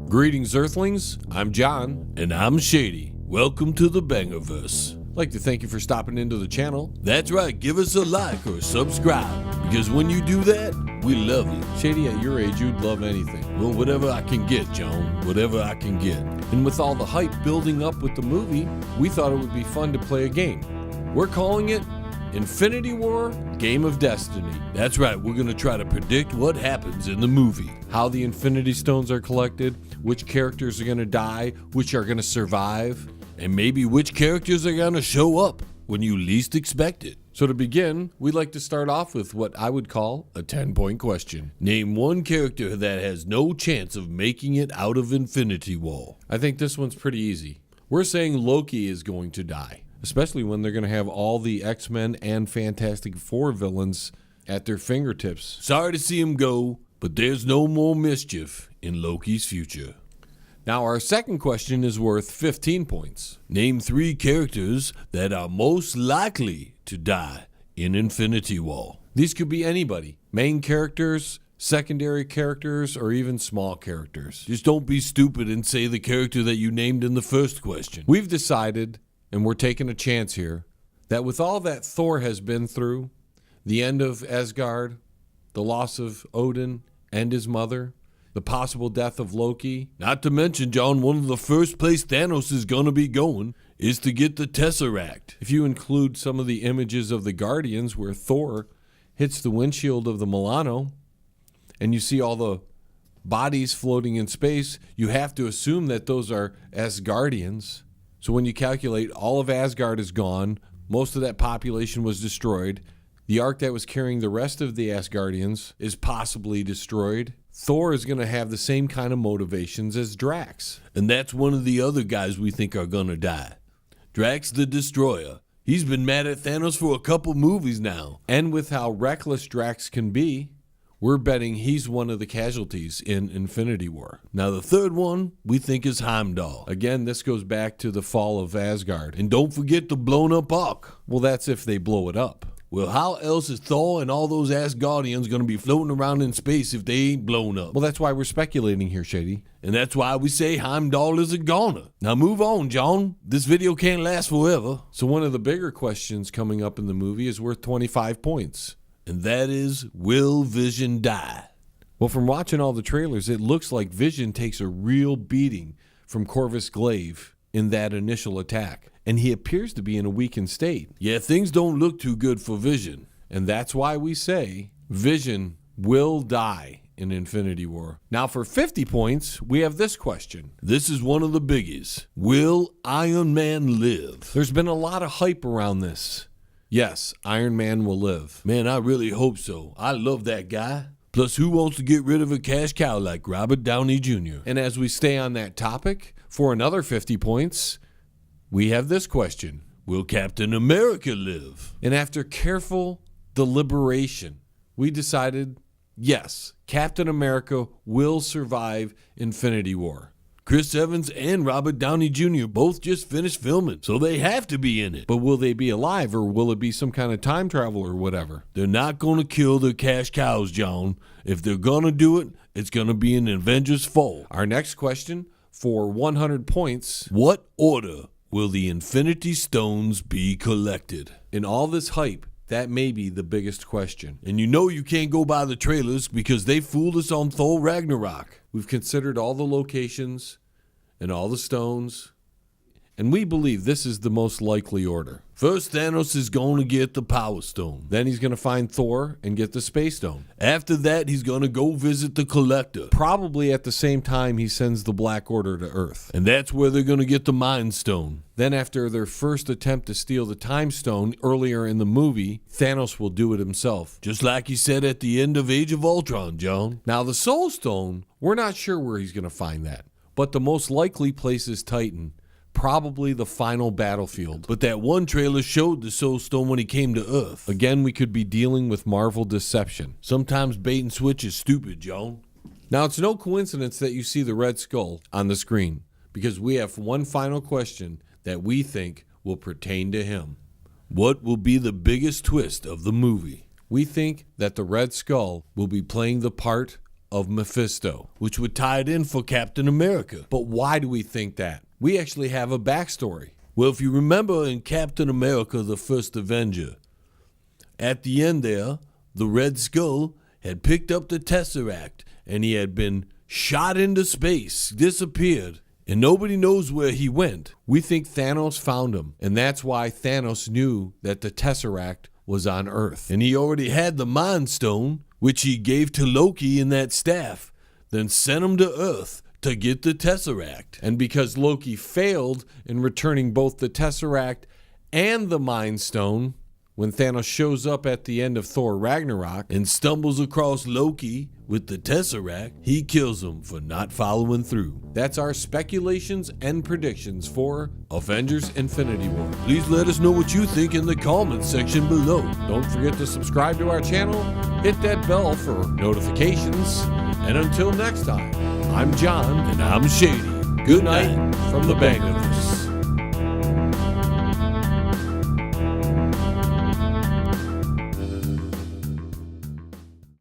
Greetings, Earthlings. I'm John. And I'm Shady. Welcome to the Bangerverse. I'd like to thank you for stopping into the channel. That's right, give us a like or subscribe, because when you do that, we love you. Shady, at your age, you'd love anything. Well, whatever I can get, John. Whatever I can get. And with all the hype building up with the movie, we thought it would be fun to play a game. We're calling it Infinity War Game of Destiny. That's right, we're going to try to predict what happens in the movie. How the Infinity Stones are collected, which characters are going to die, which are going to survive, and maybe which characters are going to show up when you least expect it. So to begin, we'd like to start off with what I would call a 10-point question. Name one character that has no chance of making it out of Infinity War. I think this one's pretty easy. We're saying Loki is going to die, especially when they're going to have all the X-Men and Fantastic Four villains at their fingertips. Sorry to see him go, but there's no more mischief in Loki's future. Now, our second question is worth 15 points. Name three characters that are most likely to die in Infinity War. These could be anybody. Main characters, secondary characters, or even small characters. Just don't be stupid and say the character that you named in the first question. We've decided, and we're taking a chance here, that with all that Thor has been through, the end of Asgard, the loss of Odin and his mother, the possible death of Loki. Not to mention, John, one of the first place Thanos is going to be going is to get the Tesseract. If you include some of the images of the Guardians where Thor hits the windshield of the Milano and you see all the bodies floating in space, you have to assume that those are Asgardians. So when you calculate all of Asgard is gone, most of that population was destroyed, the ark that was carrying the rest of the Asgardians is possibly destroyed. Thor is going to have the same kind of motivations as Drax. And that's one of the other guys we think are going to die. Drax the Destroyer. He's been mad at Thanos for a couple movies now. And with how reckless Drax can be, we're betting he's one of the casualties in Infinity War. Now the third one we think is Heimdall. Again, this goes back to the fall of Asgard. And don't forget the blown up ark. Well, that's if they blow it up. Well, how else is Thor and all those Asgardians going to be floating around in space if they ain't blown up? Well, that's why we're speculating here, Shady. And that's why we say Heimdall is a goner. Now move on, John. This video can't last forever. So one of the bigger questions coming up in the movie is worth 25 points. And that is, will Vision die? Well, from watching all the trailers, it looks like Vision takes a real beating from Corvus Glaive in that initial attack. And he appears to be in a weakened state. Yeah, things don't look too good for Vision. And that's why we say Vision will die in Infinity War. Now for 50 points, we have this question. This is one of the biggies. Will Iron Man live? There's been a lot of hype around this. Yes, Iron Man will live. Man, I really hope so. I love that guy. Plus, who wants to get rid of a cash cow like Robert Downey Jr.? And as we stay on that topic, for another 50 points, we have this question. Will Captain America live? And after careful deliberation, we decided, yes, Captain America will survive Infinity War. Chris Evans and Robert Downey Jr. both just finished filming, so they have to be in it. But will they be alive, or will it be some kind of time travel or whatever? They're not going to kill their cash cows, John. If they're going to do it, it's going to be in Avengers 4. Our next question, for 100 points. What order will the Infinity Stones be collected? In all this hype, that may be the biggest question. And you know you can't go by the trailers because they fooled us on Thor Ragnarok. We've considered all the locations and all the stones, and we believe this is the most likely order. First, Thanos is going to get the Power Stone. Then he's going to find Thor and get the Space Stone. After that, he's going to go visit the Collector. Probably at the same time he sends the Black Order to Earth. And that's where they're going to get the Mind Stone. Then after their first attempt to steal the Time Stone earlier in the movie, Thanos will do it himself. Just like he said at the end of Age of Ultron, John. Now the Soul Stone, we're not sure where he's going to find that. But the most likely place is Titan. Probably the final battlefield. But that one trailer showed the Soul Stone when he came to Earth. Again, we could be dealing with Marvel deception. Sometimes bait and switch is stupid, John. Now, it's no coincidence that you see the Red Skull on the screen, because we have one final question that we think will pertain to him. What will be the biggest twist of the movie? We think that the Red Skull will be playing the part of Mephisto. which would tie it in for Captain America. But why do we think that? We actually have a backstory. Well, if you remember in Captain America, the First Avenger, at the end there, the Red Skull had picked up the Tesseract and he had been shot into space, disappeared, and nobody knows where he went. We think Thanos found him, and that's why Thanos knew that the Tesseract was on Earth. And he already had the Mind Stone, which he gave to Loki in that staff, then sent him to Earth to get the Tesseract. And because Loki failed in returning both the Tesseract and the Mind Stone, when Thanos shows up at the end of Thor Ragnarok and stumbles across Loki with the Tesseract, he kills him for not following through. That's our speculations and predictions for Avengers Infinity War. Please let us know what you think in the comment section below. Don't forget to subscribe to our channel, hit that bell for notifications, and until next time, I'm John. And I'm Shady. Good night from the Bang